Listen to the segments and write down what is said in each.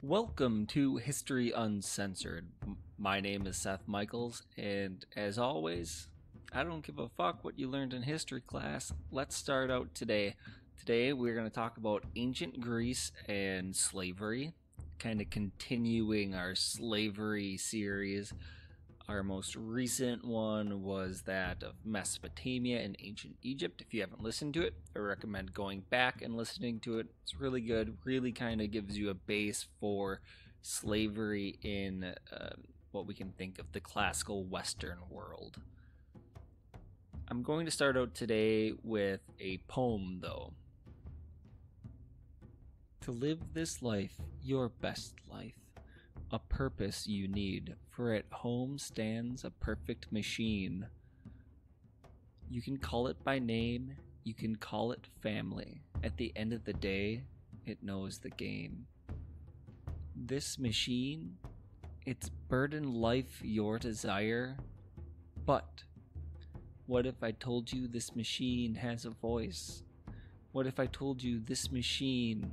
Welcome to History Uncensored. My name is Seth Michaels, and as always, I don't give a fuck what you learned in history class. Let's start out today. Today, we're going to talk about ancient Greece and slavery, kind of continuing our slavery series. Our most recent one was that of Mesopotamia and ancient Egypt. If you haven't listened to it, I recommend going back and listening to it. It's really good, really kind of gives you a base for slavery in what we can think of the classical Western world. I'm going to start out today with a poem, though. To live this life, your best life, a purpose you need, for at home stands a perfect machine. You can call it by name, you can call it family. At the end of the day, it knows the game. This machine, its burden life your desire. But what if I told you this machine has a voice? What if I told you this machine,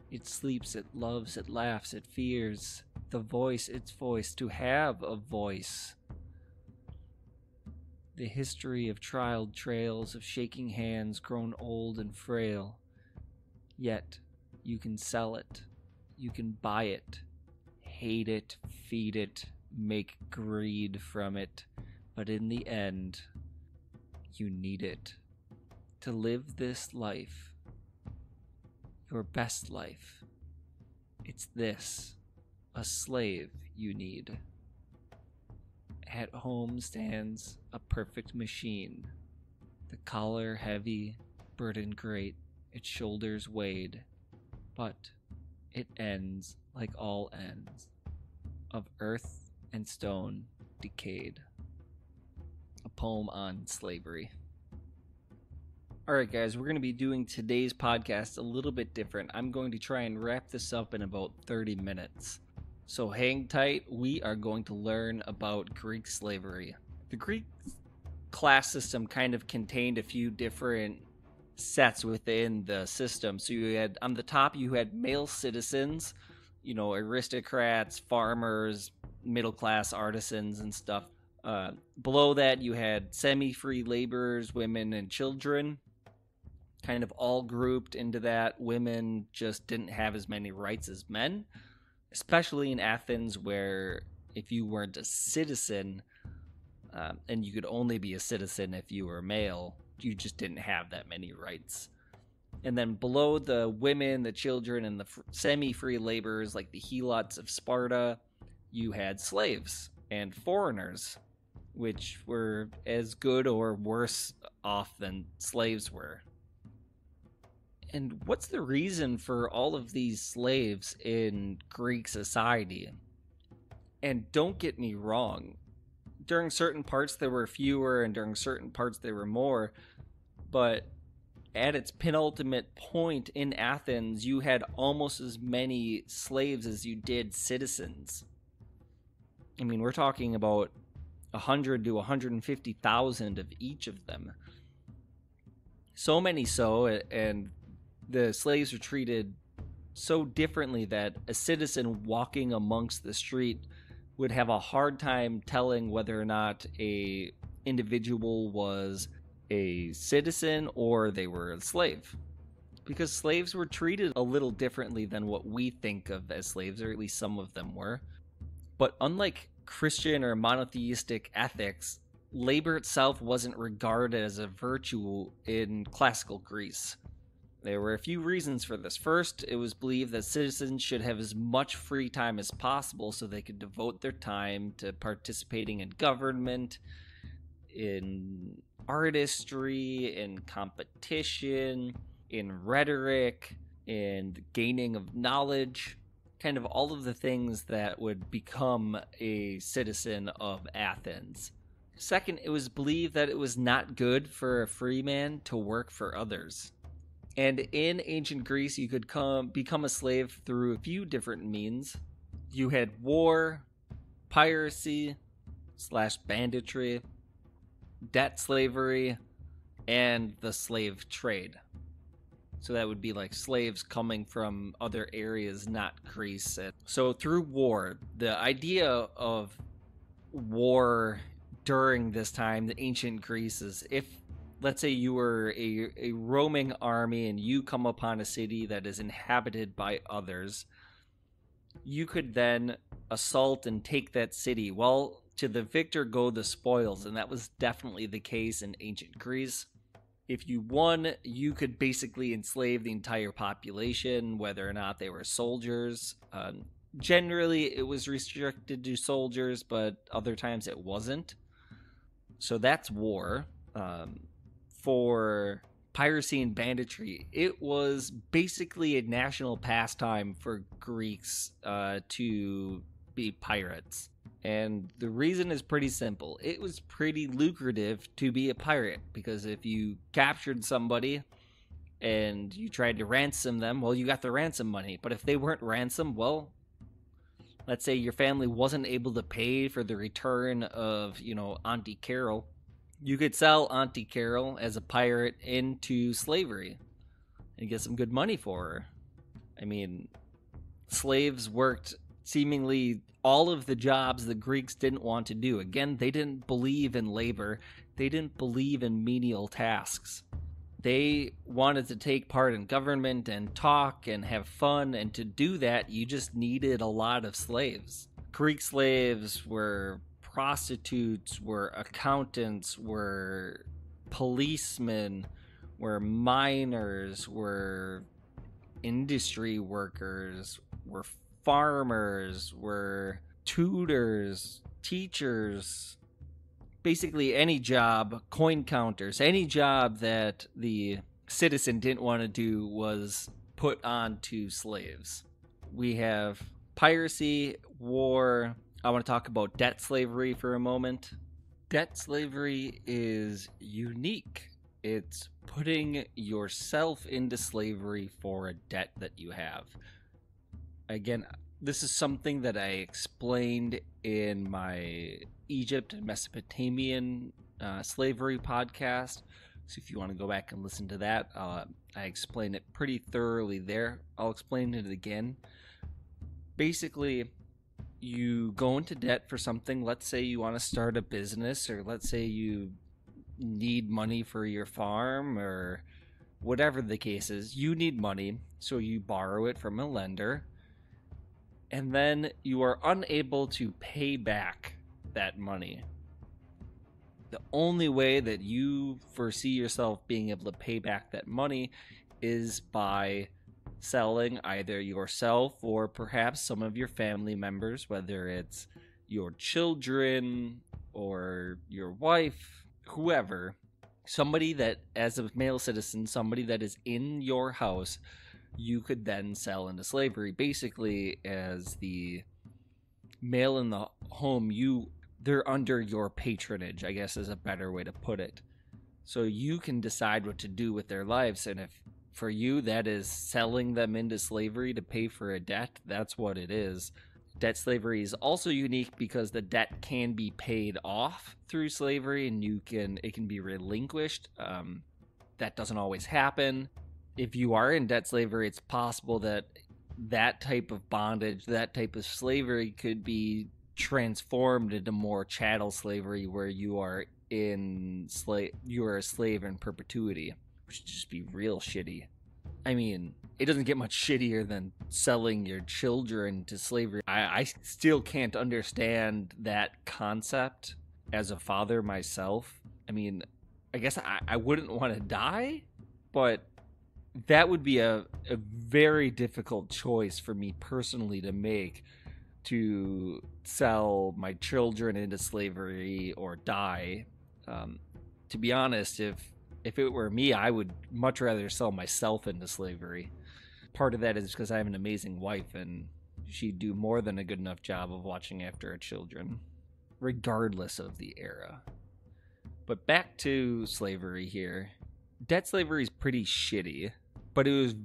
it sleeps, it loves, it laughs, it fears. The voice, its voice, to have a voice. The history of trial trails of shaking hands grown old and frail. Yet, you can sell it. You can buy it. Hate it, feed it, make greed from it. But in the end, you need it. To live this life. Your best life. It's this, a slave you need. At home stands a perfect machine, the collar heavy, burden great, its shoulders weighed, but it ends like all ends, of earth and stone decayed. A poem on slavery. Alright guys, we're going to be doing today's podcast a little bit different. I'm going to try and wrap this up in about 30 minutes. So hang tight, we are going to learn about Greek slavery. The Greek class system kind of contained a few different sets within the system. So you had, on the top, you had male citizens, aristocrats, farmers, middle-class artisans and stuff. Below that, you had semi-free laborers, women, and children. Kind of all grouped into that. Women just didn't have as many rights as men, especially in Athens, where if you weren't a citizen, and you could only be a citizen if you were male, you just didn't have that many rights. And then below the women, the children, and the semi-free laborers, like the helots of Sparta, you had slaves and foreigners, which were as good or worse off than slaves were. And what's the reason for all of these slaves in Greek society? And don't get me wrong, during certain parts there were fewer and during certain parts there were more, but at its penultimate point in Athens, you had almost as many slaves as you did citizens. I mean, we're talking about 100 to 150,000 of each of them. So many so, and the slaves were treated so differently that a citizen walking amongst the street would have a hard time telling whether or not a individual was a citizen or they were a slave. Because slaves were treated a little differently than what we think of as slaves, or at least some of them were. But unlike Christian or monotheistic ethics, labor itself wasn't regarded as a virtue in classical Greece. There were a few reasons for this. First, it was believed that citizens should have as much free time as possible so they could devote their time to participating in government, in artistry, in competition, in rhetoric, in the gaining of knowledge, kind of all of the things that would become a citizen of Athens. Second, it was believed that it was not good for a free man to work for others. And in ancient Greece, you could become a slave through a few different means. You had war, piracy / banditry, debt slavery, and the slave trade. So that would be like slaves coming from other areas, not Greece. So through war, the idea of war during this time, the ancient Greece, is if, let's say, you were a roaming army and you come upon a city that is inhabited by others, you could then assault and take that city. Well, to the victor go the spoils, and that was definitely the case in ancient Greece. If you won, you could basically enslave the entire population, whether or not they were soldiers. Generally, it was restricted to soldiers, but other times it wasn't. So that's war. For piracy and banditry, it was basically a national pastime for Greeks to be pirates. And the reason is pretty simple. It was pretty lucrative to be a pirate, because if you captured somebody and you tried to ransom them, well, you got the ransom money. But if they weren't ransomed, well, let's say your family wasn't able to pay for the return of, Auntie Carol, you could sell Auntie Carol as a pirate into slavery and get some good money for her. I mean, slaves worked seemingly all of the jobs the Greeks didn't want to do. Again, they didn't believe in labor. They didn't believe in menial tasks. They wanted to take part in government and talk and have fun, and to do that, you just needed a lot of slaves. Greek slaves were prostitutes, were accountants, were policemen, were miners, were industry workers, were farmers, were tutors, teachers, basically any job, coin counters, any job that the citizen didn't want to do was put on to slaves. We have piracy, war. I want to talk about debt slavery for a moment. Debt slavery is unique. It's putting yourself into slavery for a debt that you have. Again, this is something that I explained in my Egypt and Mesopotamian slavery podcast. So if you want to go back and listen to that, I explain it pretty thoroughly there. I'll explain it again. Basically, you go into debt for something. Let's say you want to start a business, or let's say you need money for your farm, or whatever the case is. You need money, so you borrow it from a lender. And then you are unable to pay back that money. The only way that you foresee yourself being able to pay back that money is by selling either yourself or perhaps some of your family members, whether it's your children or your wife, whoever. Somebody that, as a male citizen, somebody that is in your house, you could then sell into slavery. Basically, as the male in the home, they're under your patronage, I guess is a better way to put it. So you can decide what to do with their lives, and if for you that is selling them into slavery to pay for a debt, that's what it is. Debt slavery is also unique because the debt can be paid off through slavery, and it can be relinquished. That doesn't always happen. If you are in debt slavery, it's possible that that type of bondage, that type of slavery could be transformed into more chattel slavery, where you are a slave in perpetuity, which would just be real shitty. I mean, it doesn't get much shittier than selling your children to slavery. I still can't understand that concept as a father myself. I mean, I guess I wouldn't want to die, but that would be a very difficult choice for me personally to make, to sell my children into slavery or die. To be honest, if it were me, I would much rather sell myself into slavery. Part of that is because I have an amazing wife, and she'd do more than a good enough job of watching after our children, regardless of the era. But back to slavery here. Debt slavery is pretty shitty, but it was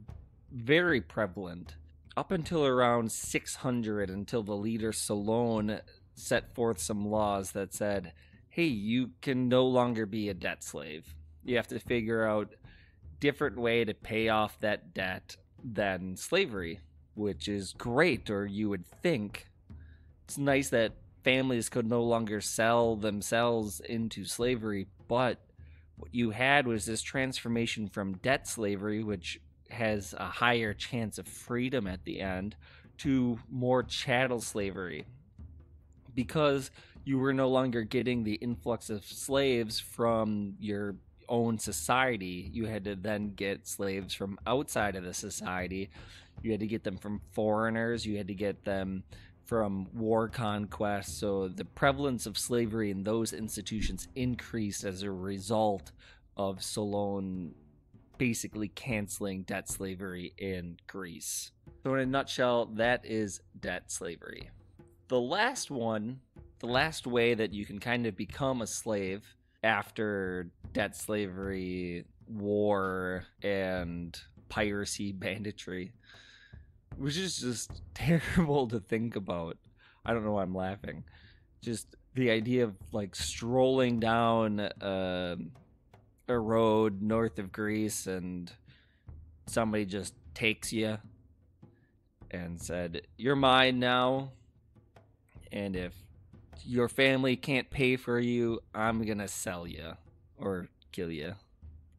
very prevalent up until around 600, until the leader Solon set forth some laws that said, hey, you can no longer be a debt slave. You have to figure out different way to pay off that debt than slavery, which is great, or you would think. It's nice that families could no longer sell themselves into slavery, but what you had was this transformation from debt slavery, which has a higher chance of freedom at the end, to more chattel slavery. Because you were no longer getting the influx of slaves from your own society, you had to then get slaves from outside of the society. You had to get them from foreigners, you had to get them from war conquest. So the prevalence of slavery in those institutions increased as a result of Solon basically canceling debt slavery in Greece. So in a nutshell, that is debt slavery. The last way that you can kind of become a slave after debt slavery, war, and piracy, banditry, which is just terrible to think about. I don't know why I'm laughing. Just the idea of like strolling down a road north of Greece and somebody just takes you and said, "You're mine now. And if your family can't pay for you, I'm going to sell you or kill you."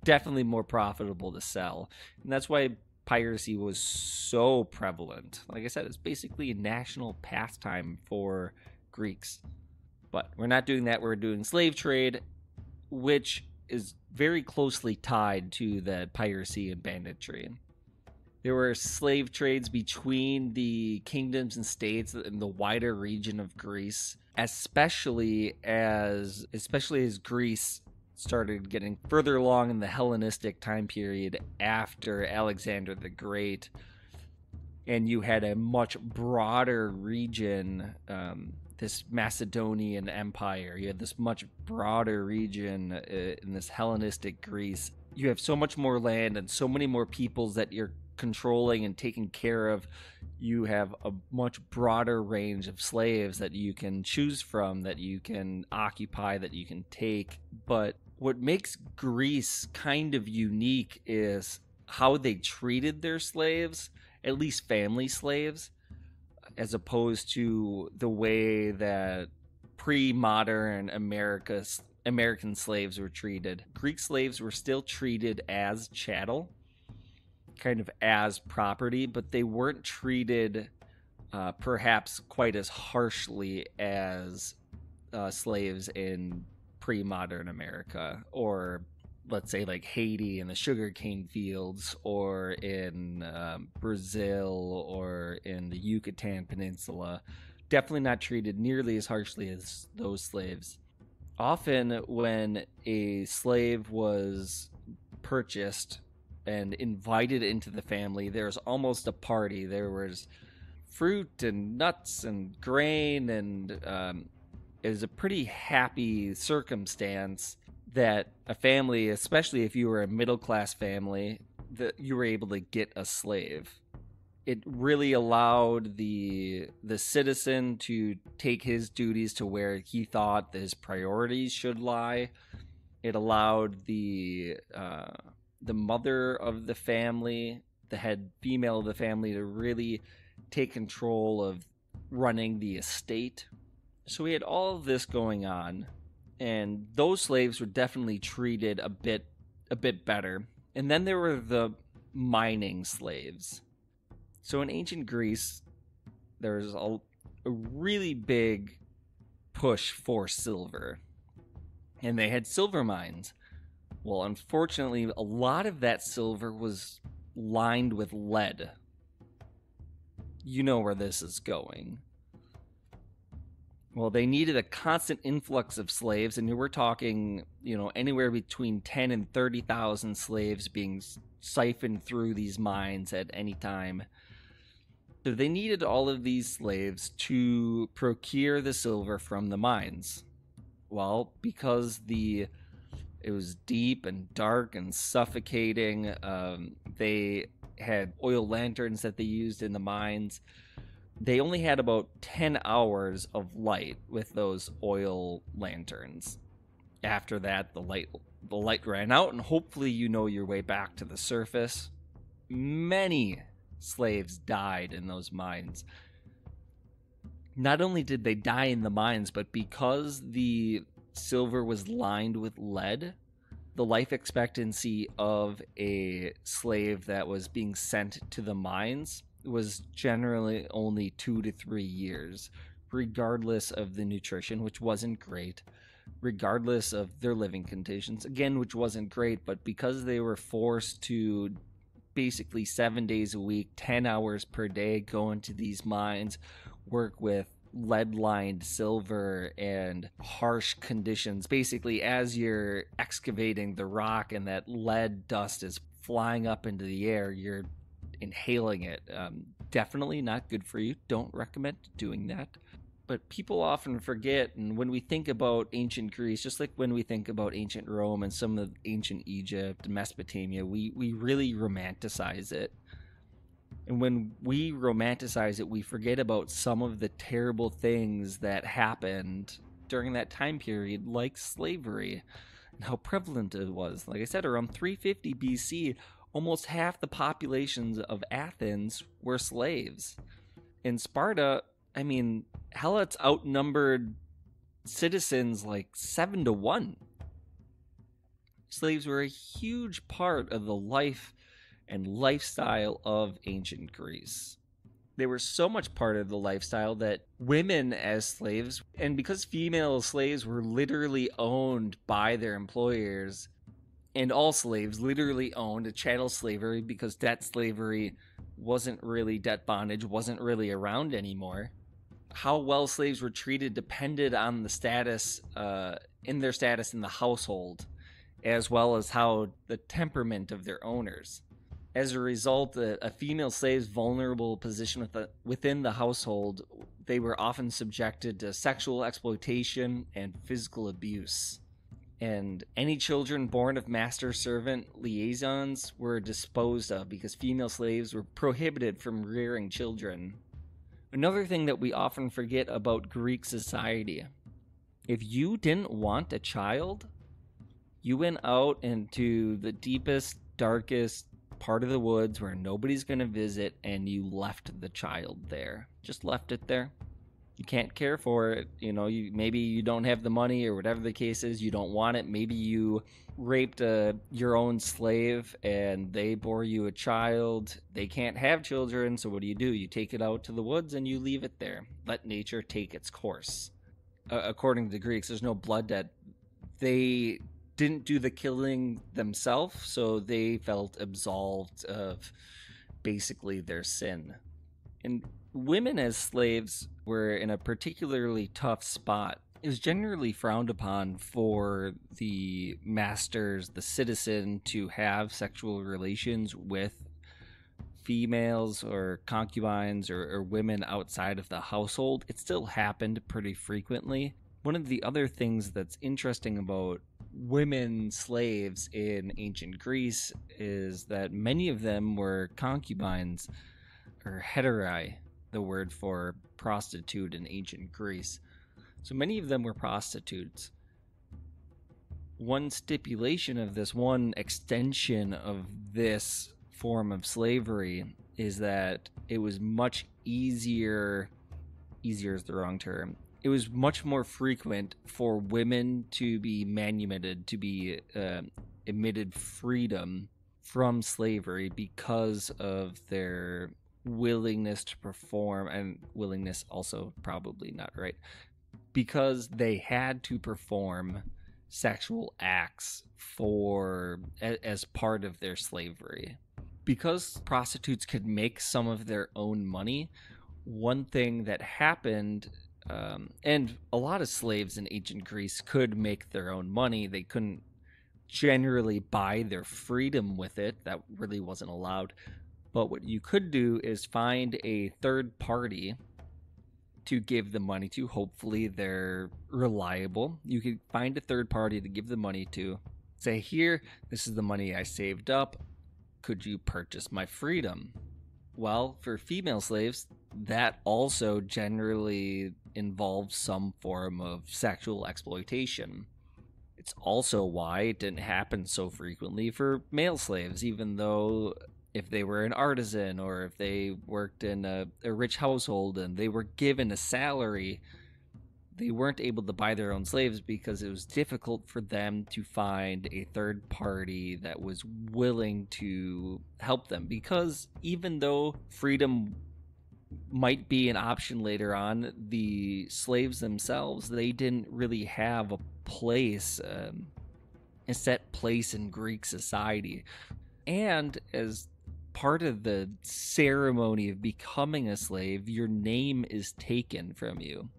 Definitely more profitable to sell. And that's why piracy was so prevalent. Like I said, it's basically a national pastime for Greeks. But we're not doing that. We're doing slave trade, which is very closely tied to the piracy and banditry. There were slave trades between the kingdoms and states in the wider region of Greece, especially as Greece started getting further along in the Hellenistic time period after Alexander the Great, and you had a much broader region, this Macedonian Empire. You had this much broader region in this Hellenistic Greece. You have so much more land and so many more peoples that you're controlling and taking care of. You have a much broader range of slaves that you can choose from, that you can occupy, that you can take. But what makes Greece kind of unique is how they treated their slaves, at least family slaves, as opposed to the way that pre-modern American slaves were treated. Greek slaves were still treated as chattel, kind of as property, but they weren't treated perhaps quite as harshly as slaves in pre-modern America, or let's say like Haiti and the sugarcane fields, or in Brazil, or in the Yucatan Peninsula. Definitely not treated nearly as harshly as those slaves. Often when a slave was purchased and invited into the family, there was almost a party. There was fruit and nuts and grain, and it was a pretty happy circumstance that a family, especially if you were a middle-class family, that you were able to get a slave. It really allowed the citizen to take his duties to where he thought his priorities should lie. It allowed the mother of the family, the head female of the family, to really take control of running the estate. So we had all of this going on, and those slaves were definitely treated a bit better. And then there were the mining slaves. So in ancient Greece, there was a really big push for silver, and they had silver mines. Well, unfortunately, a lot of that silver was lined with lead. You know where this is going. Well, they needed a constant influx of slaves, and we're talking, anywhere between 10 and 30,000 slaves being siphoned through these mines at any time. So they needed all of these slaves to procure the silver from the mines. Well, because it was deep and dark and suffocating, they had oil lanterns that they used in the mines. They only had about 10 hours of light with those oil lanterns. After that, the light The light ran out, and hopefully you know your way back to the surface. Many slaves died in those mines. Not only did they die in the mines, but because the silver was lined with lead, the life expectancy of a slave that was being sent to the mines was generally only 2 to 3 years, regardless of the nutrition, which wasn't great, regardless of their living conditions, again, which wasn't great, but because they were forced to basically 7 days a week, 10 hours per day, go into these mines, work with lead-lined silver and harsh conditions. Basically, as you're excavating the rock and that lead dust is flying up into the air, you're inhaling it. Definitely not good for you. Don't recommend doing that. But people often forget, and when we think about ancient Greece, just like when we think about ancient Rome and some of ancient Egypt and Mesopotamia, we really romanticize it. And when we romanticize it, we forget about some of the terrible things that happened during that time period, like slavery, and how prevalent it was. Like I said, around 350 BC, almost half the populations of Athens were slaves. In Sparta, I mean, Helots outnumbered citizens like 7-1. Slaves were a huge part of the life and lifestyle of ancient Greece. They were so much part of the lifestyle that women as slaves, and because female slaves were literally owned by their employers, and all slaves literally owned a chattel slavery because debt slavery wasn't really, debt bondage wasn't really around anymore. How well slaves were treated depended on the status, in their status in the household, as well as how the temperament of their owners. As a result, a female slave's vulnerable position within the household, they were often subjected to sexual exploitation and physical abuse. And any children born of master-servant liaisons were disposed of because female slaves were prohibited from rearing children. Another thing that we often forget about Greek society, if you didn't want a child, you went out into the deepest, darkest part of the woods where nobody's going to visit, and you left the child there. Just left it there. You can't care for it. Maybe you don't have the money or whatever the case is. You don't want it. Maybe you raped your own slave and they bore you a child. They can't have children, so what do? You take it out to the woods and you leave it there. Let nature take its course. According to the Greeks, there's no blood debt. They didn't do the killing themselves, so they felt absolved of basically their sin. And women as slaves were in a particularly tough spot. It was generally frowned upon for the masters, the citizen, to have sexual relations with females or concubines or women outside of the household. It still happened pretty frequently. One of the other things that's interesting about women slaves in ancient Greece is that many of them were concubines, or heterai, the word for prostitute in ancient Greece. So many of them were prostitutes. One stipulation of this, one extension of this form of slavery, is that it was much easier is the wrong term. It was much more frequent for women to be manumitted, to be admitted freedom from slavery because of their willingness to perform, and willingness also probably not right, because they had to perform sexual acts as part of their slavery. Because prostitutes could make some of their own money, one thing that happened, and a lot of slaves in ancient Greece could make their own money. They couldn't generally buy their freedom with it. That really wasn't allowed. But what you could do is find a third party to give the money to. Hopefully they're reliable. You could find a third party to give the money to. Say, here, this is the money I saved up. Could you purchase my freedom? Well, for female slaves, that also generally involves some form of sexual exploitation. It's also why it didn't happen so frequently for male slaves, even though if they were an artisan or if they worked in a rich household and they were given a salary, they weren't able to buy their own slaves because it was difficult for them to find a third party that was willing to help them. Because even though freedom might be an option later on, the slaves themselves, they didn't really have a place, a set place in Greek society. And as part of the ceremony of becoming a slave, your name is taken from you.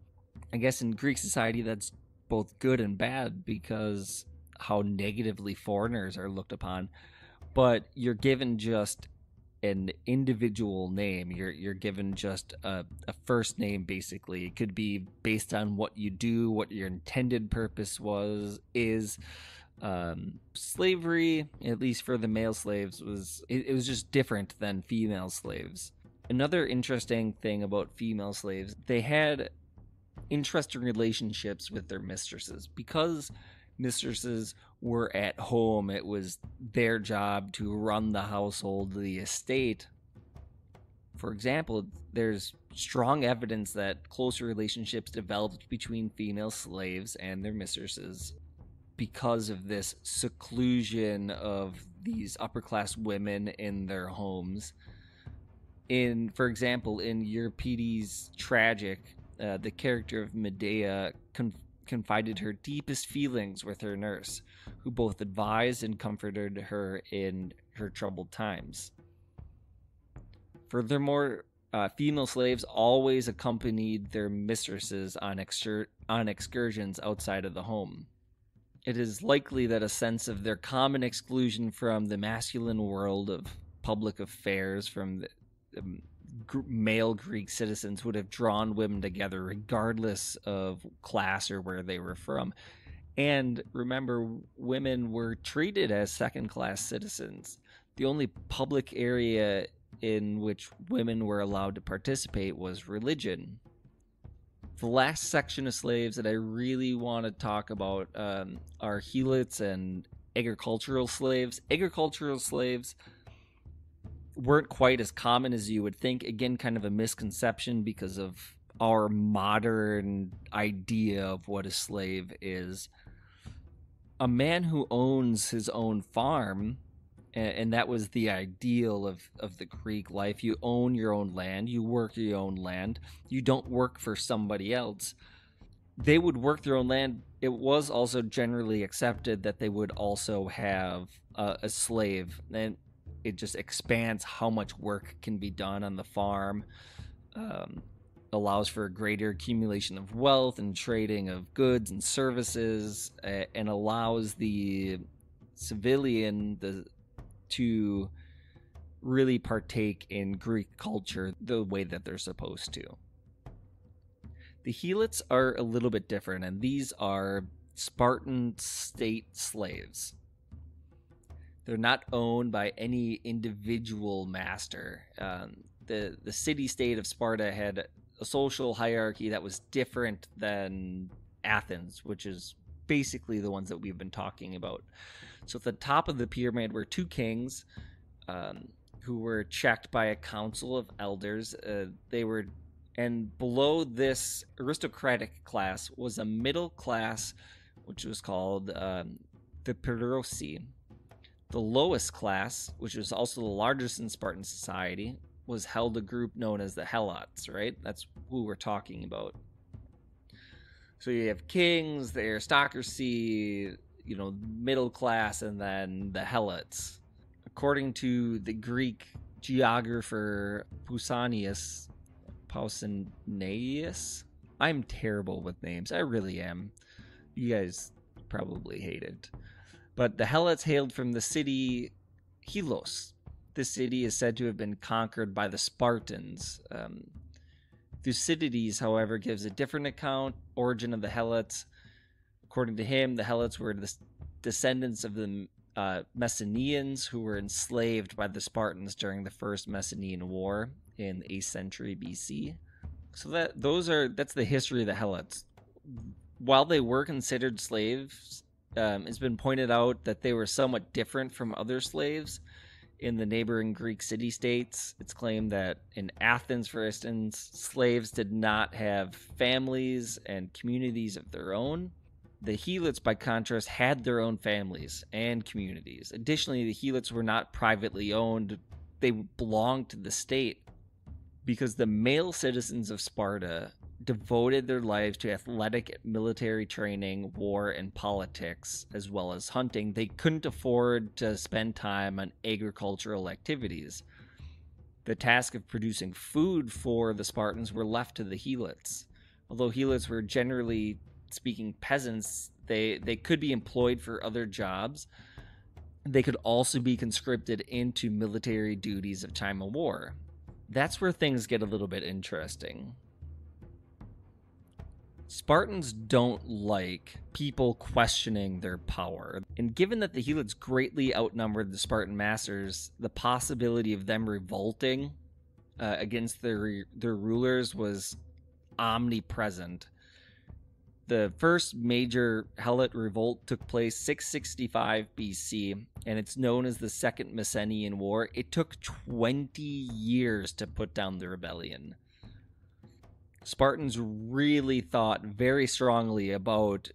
I guess in Greek society, that's both good and bad because how negatively foreigners are looked upon. But you're given just an individual name. You're given just a first name, basically. It could be based on what you do, what your intended purpose is. Slavery, at least for the male slaves, was just different than female slaves. Another interesting thing about female slaves, they had interesting relationships with their mistresses. Because mistresses were at home, it was their job to run the household, the estate. For example, there's strong evidence that closer relationships developed between female slaves and their mistresses because of this seclusion of these upper class women in their homes. For example, in Euripides' Tragic, the character of Medea confided her deepest feelings with her nurse, who both advised and comforted her in her troubled times. Furthermore, female slaves always accompanied their mistresses on excursions outside of the home. It is likely that a sense of their common exclusion from the masculine world of public affairs from the male Greek citizens would have drawn women together regardless of class or where they were from. And remember, women were treated as second-class citizens. The only public area in which women were allowed to participate was religion. The last section of slaves that I really want to talk about are helots and agricultural slaves. Agricultural slaves weren't quite as common as you would think. Again, kind of a misconception because of our modern idea of what a slave is. A man who owns his own farm, and that was the ideal of the Greek life. You own your own land, you work your own land, you don't work for somebody else. They would work their own land. It was also generally accepted that they would also have a slave, and it just expands how much work can be done on the farm, allows for a greater accumulation of wealth and trading of goods and services, and allows the civilian to really partake in Greek culture the way that they're supposed to. The helots are a little bit different, and these are Spartan state slaves. They're not owned by any individual master. The city-state of Sparta had a social hierarchy that was different than Athens, which is basically the ones that we've been talking about. So at the top of the pyramid were two kings who were checked by a council of elders. And below this aristocratic class was a middle class, which was called the Perosi. The lowest class, which was also the largest in Spartan society, was held a group known as the Helots, right? That's who we're talking about. So you have kings, the aristocracy, middle class, and then the Helots. According to the Greek geographer Pausanias, I'm terrible with names. I really am. You guys probably hate it. But the Helots hailed from the city Helos. This city is said to have been conquered by the Spartans. Thucydides, however, gives a different origin of the Helots. According to him, the Helots were the descendants of the Messenians, who were enslaved by the Spartans during the First Messenian War in the 8th century BC. So that's the history of the Helots. While they were considered slaves, it's been pointed out that they were somewhat different from other slaves in the neighboring Greek city-states. It's claimed that in Athens, for instance, slaves did not have families and communities of their own. The Helots, by contrast, had their own families and communities. Additionally, the Helots were not privately owned. They belonged to the state because the male citizens of Sparta devoted their lives to athletic military training, war, and politics, as well as hunting. They couldn't afford to spend time on agricultural activities. The task of producing food for the Spartans were left to the Helots. Although Helots were generally speaking peasants, they could be employed for other jobs. They could also be conscripted into military duties of time of war. That's where things get a little bit interesting. Spartans don't like people questioning their power. And given that the Helots greatly outnumbered the Spartan masters, the possibility of them revolting against their rulers was omnipresent. The first major Helot revolt took place 665 BC, and it's known as the Second Messenian War. It took 20 years to put down the rebellion. Spartans really thought very strongly about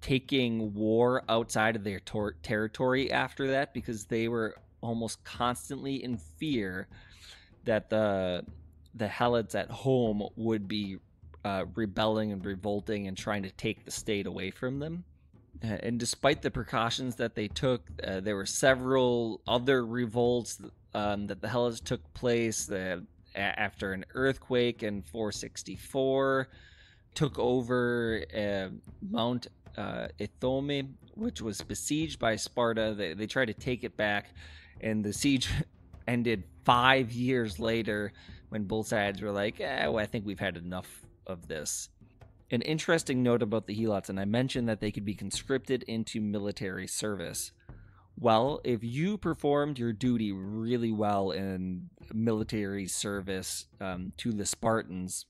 taking war outside of their territory after that, because they were almost constantly in fear that the Helots at home would be rebelling and revolting and trying to take the state away from them. And despite the precautions that they took, there were several other revolts that the Helots took place after an earthquake in 464, took over Mount Ithome, which was besieged by Sparta. They tried to take it back, and the siege ended 5 years later when both sides were like, well, I think we've had enough of this. An interesting note about the Helots, and I mentioned that they could be conscripted into military service. Well, if you performed your duty really well in military service to the Spartans,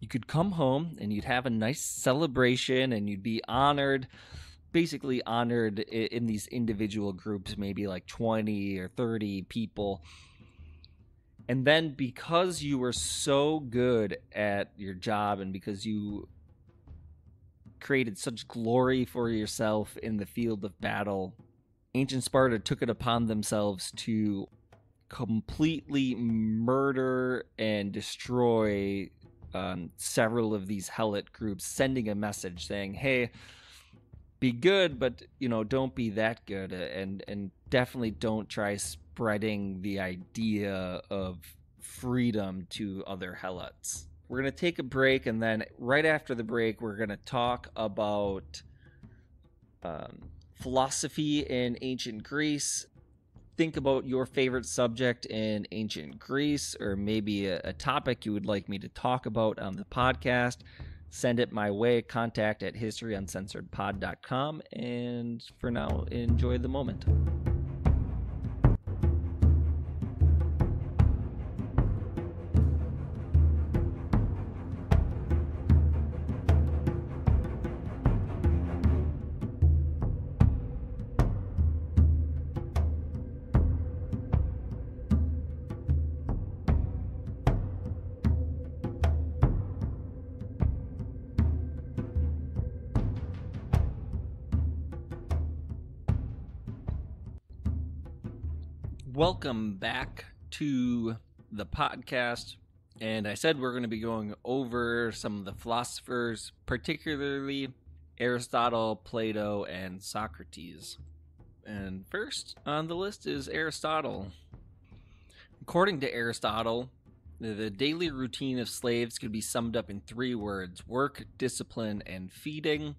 you could come home and you'd have a nice celebration and you'd be honored, basically honored in these individual groups, maybe like 20 or 30 people. And then because you were so good at your job and because you created such glory for yourself in the field of battle, ancient Sparta took it upon themselves to completely murder and destroy several of these Helot groups, sending a message saying, hey, be good, but don't be that good, and definitely don't try spreading the idea of freedom to other Helots. We're going to take a break, and then right after the break, we're going to talk about philosophy in ancient Greece. Think about your favorite subject in ancient Greece, or maybe a topic you would like me to talk about on the podcast. Send it my way, contact@historyuncensoredpod.com, and for now, enjoy the moment. Welcome back to the podcast, and I said we're going to be going over some of the philosophers, particularly Aristotle, Plato, and Socrates. And first on the list is Aristotle. According to Aristotle, the daily routine of slaves could be summed up in 3 words: work, discipline, and feeding.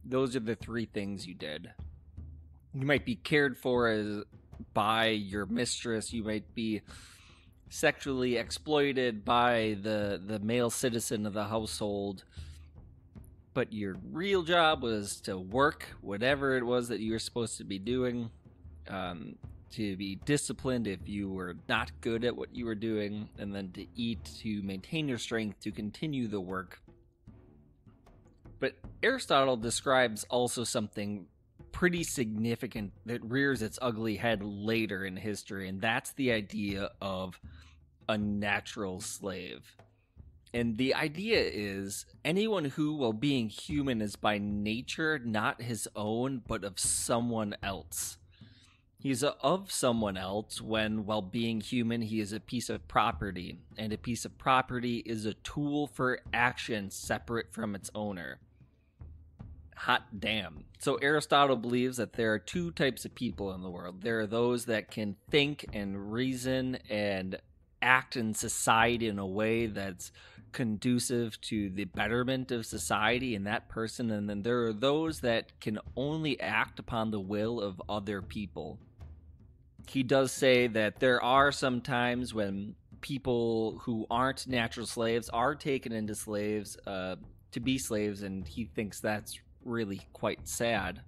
Those are the 3 things you did. You might be cared for by your mistress. You might be sexually exploited by the male citizen of the household. But your real job was to work whatever it was that you were supposed to be doing, to be disciplined if you were not good at what you were doing, and then to eat to maintain your strength to continue the work. But Aristotle describes also something pretty significant that rears its ugly head later in history, and that's the idea of a natural slave. And the idea is anyone who, while being human, is by nature not his own, but of someone else. He's of someone else when, while being human, he is a piece of property, and a piece of property is a tool for action separate from its owner. Hot damn. So Aristotle believes that there are two types of people in the world. There are those that can think and reason and act in society in a way that's conducive to the betterment of society and that person, and then there are those that can only act upon the will of other people. He does say that there are some times when people who aren't natural slaves are taken into slaves to be slaves, and he thinks that's really quite sad.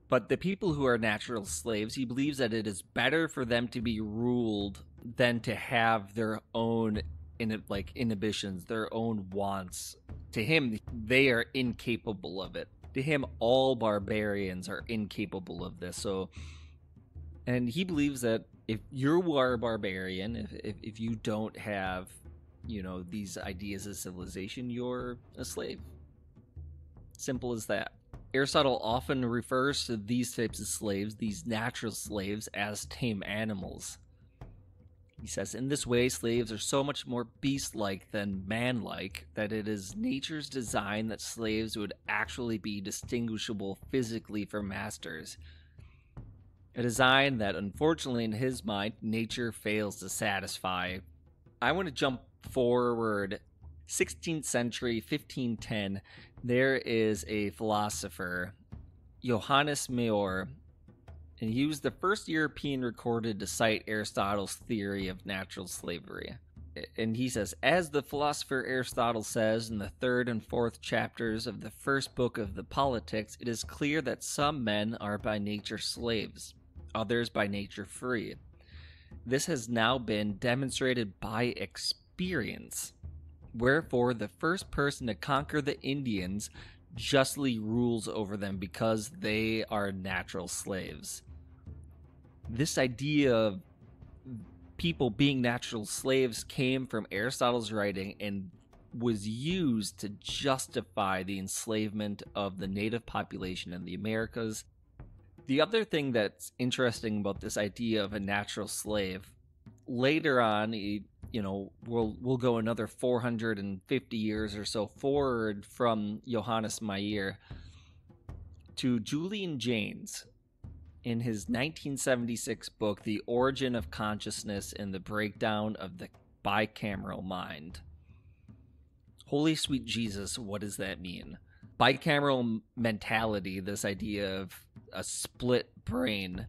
But the people who are natural slaves, he believes that it is better for them to be ruled than to have their own inhibitions, their own wants. To him, they are incapable of it. To him, all barbarians are incapable of this. And he believes that if you are a barbarian, if you don't have, these ideas of civilization, you're a slave. Simple as that. Aristotle often refers to these types of slaves, these natural slaves, as tame animals. He says, in this way, slaves are so much more beast-like than man-like that it is nature's design that slaves would actually be distinguishable physically from masters. A design that, unfortunately, in his mind, nature fails to satisfy. I want to jump forward 16th century, 1510. There is a philosopher, Johannes Mayor, and he was the first European recorded to cite Aristotle's theory of natural slavery. And he says, as the philosopher Aristotle says in the 3rd and 4th chapters of the first book of the Politics, it is clear that some men are by nature slaves, others by nature free. This has now been demonstrated by experience. Wherefore, the first person to conquer the Indians justly rules over them because they are natural slaves. This idea of people being natural slaves came from Aristotle's writing and was used to justify the enslavement of the native population in the Americas. The other thing that's interesting about this idea of a natural slave, later on, we'll go another 450 years or so forward from Johannes Mayer to Julian Jaynes in his 1976 book, The Origin of Consciousness and the Breakdown of the Bicameral Mind. Holy sweet Jesus, what does that mean? Bicameral mentality, this idea of a split brain.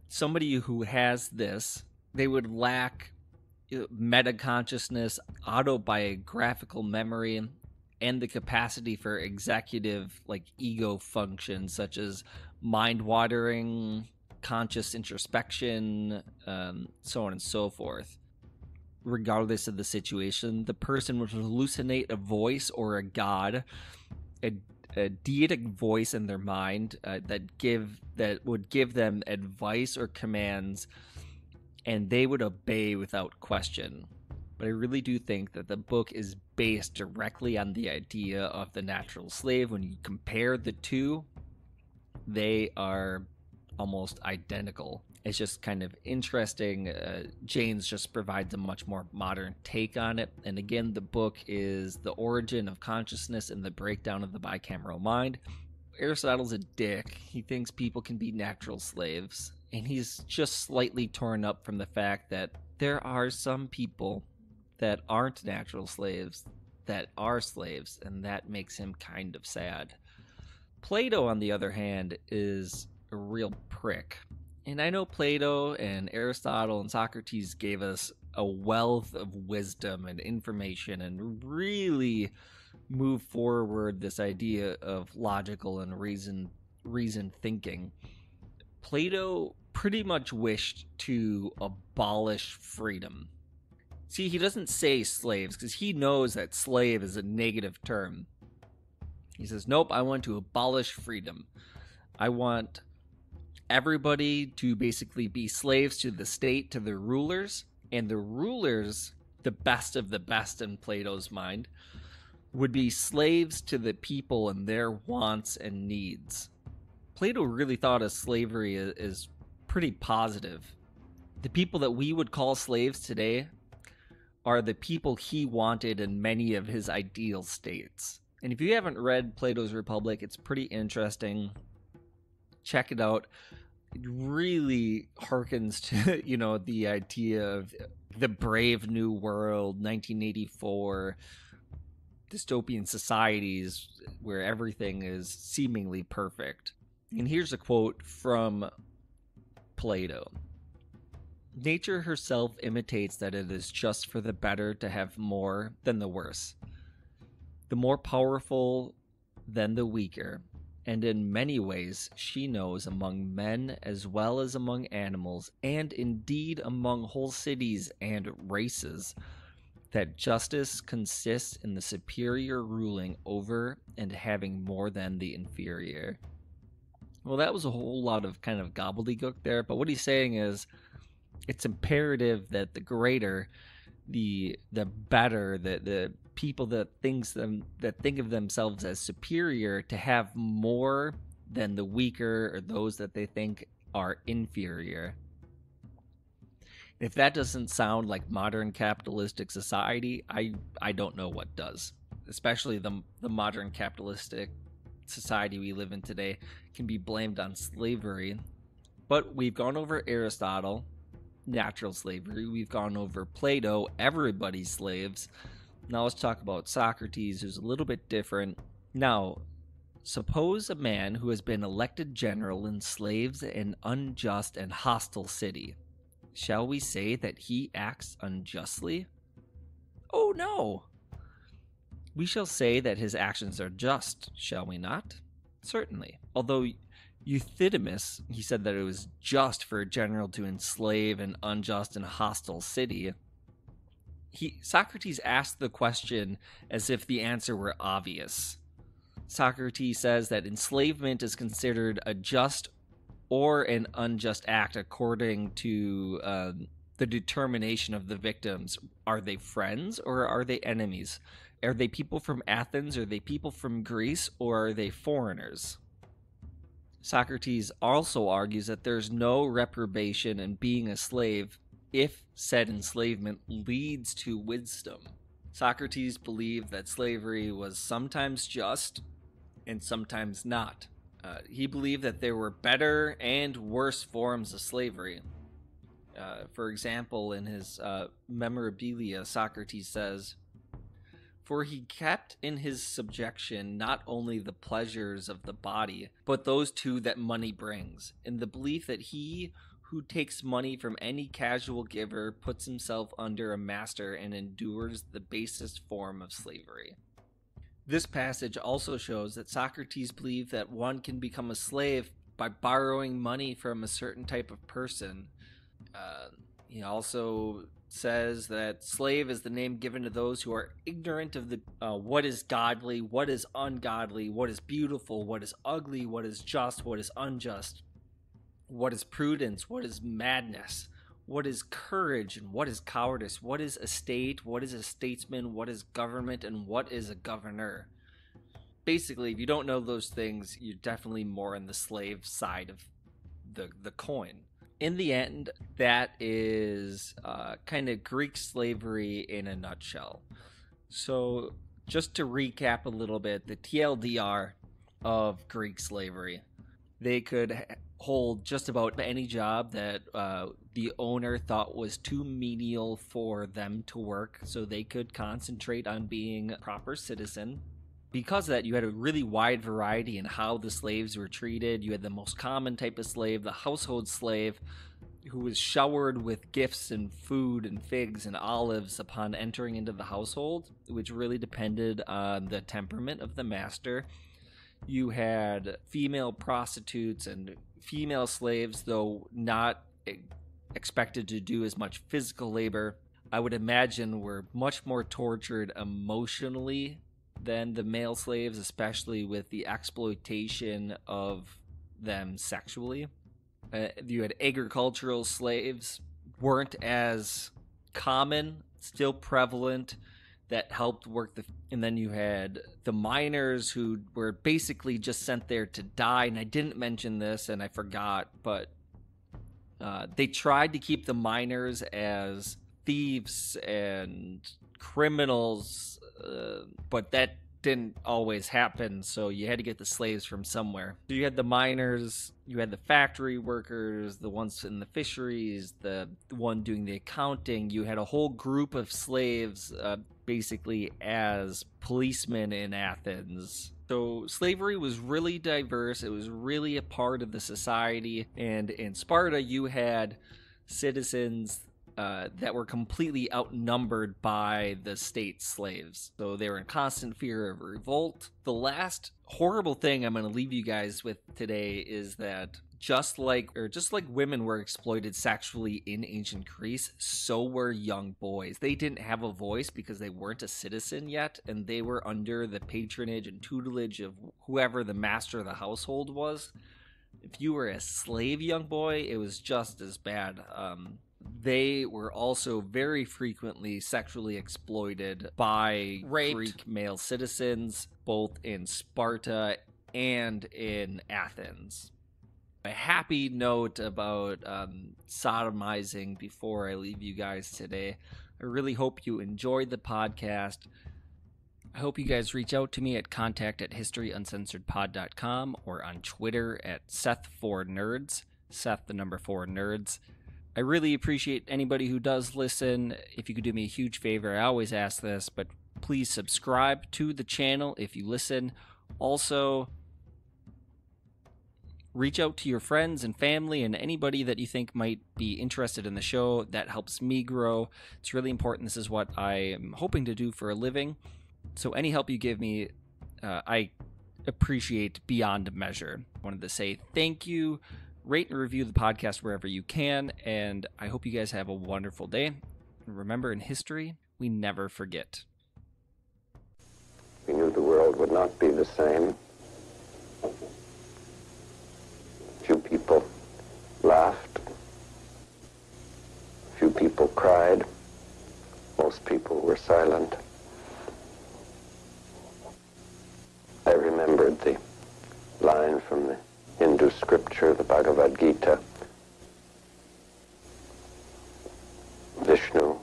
Somebody who has this, they would lack metaconsciousness, autobiographical memory, and the capacity for executive ego functions such as mind-watering, conscious introspection, so on and so forth. Regardless of the situation, the person would hallucinate a voice or a god, a deitic voice in their mind that would give them advice or commands, and they would obey without question. But I really do think that the book is based directly on the idea of the natural slave. When you compare the two, they are almost identical. It's just kind of interesting. Jaynes just provides a much more modern take on it. And again, the book is The Origin of Consciousness and the Breakdown of the Bicameral Mind. Aristotle's a dick. He thinks people can be natural slaves. And he's just slightly torn up from the fact that there are some people that aren't natural slaves that are slaves, and that makes him kind of sad. Plato, on the other hand, is a real prick. And I know Plato and Aristotle and Socrates gave us a wealth of wisdom and information and really moved forward this idea of logical and reasoned thinking. Plato pretty much wished to abolish freedom. See, he doesn't say slaves because he knows that slave is a negative term. He says, nope, I want to abolish freedom. I want everybody to basically be slaves to the state, to the rulers, and the rulers, the best of the best in Plato's mind, would be slaves to the people and their wants and needs. Plato really thought of slavery as pretty positive. The people that we would call slaves today are the people he wanted in many of his ideal states. And if you haven't read Plato's Republic, it's pretty interesting. Check it out. It really harkens to, the idea of the brave new world, 1984, dystopian societies where everything is seemingly perfect. And here's a quote from Plato. Nature herself imitates that it is just for the better to have more than the worse, the more powerful than the weaker, and in many ways she knows among men as well as among animals, and indeed among whole cities and races, that justice consists in the superior ruling over and having more than the inferior. Well, that was a whole lot of kind of gobbledygook there, but what he's saying is it's imperative that the greater, the better, the people that think of themselves as superior to have more than the weaker or those that they think are inferior. If that doesn't sound like modern capitalistic society, I don't know what does. Especially the modern capitalistic society we live in today can be blamed on slavery. But we've gone over Aristotle, natural slavery. We've gone over Plato, everybody's slaves. Now let's talk about Socrates, who's a little bit different. Now, suppose a man who has been elected general enslaves an unjust and hostile city. Shall we say that he acts unjustly? Oh, no. We shall say that his actions are just, shall we not? Certainly. Although Euthydemus, he said that it was just for a general to enslave an unjust and hostile city. Socrates asked the question as if the answer were obvious. Socrates says that enslavement is considered a just or an unjust act according to the determination of the victims. Are they friends or are they enemies? Are they people from Athens? Are they people from Greece? Or are they foreigners? Socrates also argues that there's no reprobation in being a slave if said enslavement leads to wisdom. Socrates believed that slavery was sometimes just and sometimes not. He believed that there were better and worse forms of slavery. For example, in his Memorabilia, Socrates says, "For he kept in his subjection not only the pleasures of the body, but those too that money brings, in the belief that he who takes money from any casual giver puts himself under a master and endures the basest form of slavery." This passage also shows that Socrates believed that one can become a slave by borrowing money from a certain type of person. He also says that slave is the name given to those who are ignorant of what is godly, what is ungodly, what is beautiful, what is ugly, what is just, what is unjust, what is prudence, what is madness, what is courage, and what is cowardice, what is a state, what is a statesman, what is government, and what is a governor. Basically, if you don't know those things, you're definitely more on the slave side of the coin. In the end, that is kind of Greek slavery in a nutshell. So, just to recap a little bit, the TLDR of Greek slavery. They could hold just about any job that the owner thought was too menial for them to work, so they could concentrate on being a proper citizen. Because of that, you had a really wide variety in how the slaves were treated. You had the most common type of slave, the household slave, who was showered with gifts and food and figs and olives upon entering into the household, which really depended on the temperament of the master. You had female prostitutes and female slaves, though not expected to do as much physical labor. I would imagine, were much more tortured emotionally than the male slaves, especially with the exploitation of them sexually. You had agricultural slaves, weren't as common, still prevalent, that helped work and then you had the miners who were basically just sent there to die. And I didn't mention this and I forgot, but they tried to keep the miners as thieves and criminals, but that didn't always happen, so you had to get the slaves from somewhere. So you had the miners, you had the factory workers, the ones in the fisheries, the one doing the accounting. You had a whole group of slaves basically as policemen in Athens. So slavery was really diverse. It was really a part of the society. And in Sparta, you had citizens that were completely outnumbered by the state slaves. So they were in constant fear of revolt. The last horrible thing I'm going to leave you guys with today is that just like women were exploited sexually in ancient Greece, so were young boys. They didn't have a voice because they weren't a citizen yet, and they were under the patronage and tutelage of whoever the master of the household was. If you were a slave young boy, it was just as bad. They were also very frequently sexually exploited by Greek male citizens, both in Sparta and in Athens. A happy note about sodomizing before I leave you guys today. I really hope you enjoyed the podcast. I hope you guys reach out to me at contact@historyuncensoredpod.com or on Twitter at Seth4Nerds, Seth the number 4 Nerds. I really appreciate anybody who does listen. If you could do me a huge favor, I always ask this, but please subscribe to the channel if you listen. Also, reach out to your friends and family and anybody that you think might be interested in the show. That helps me grow. It's really important. This is what I am hoping to do for a living. So any help you give me, I appreciate beyond measure. I wanted to say thank you. Rate and review the podcast wherever you can, and I hope you guys have a wonderful day. And remember, in history, we never forget. We knew the world would not be the same. Few people laughed. Few people cried. Most people were silent. I remembered the line from the Hindu scripture, the Bhagavad Gita. Vishnu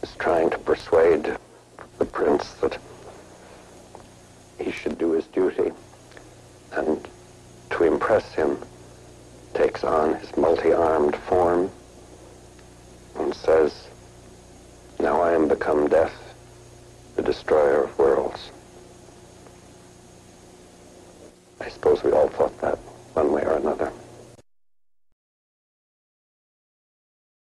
is trying to persuade the prince that he should do his duty, and to impress him takes on his multi-armed form and says, "Now I am become death, the destroyer of worlds." I suppose we all thought that one way or another.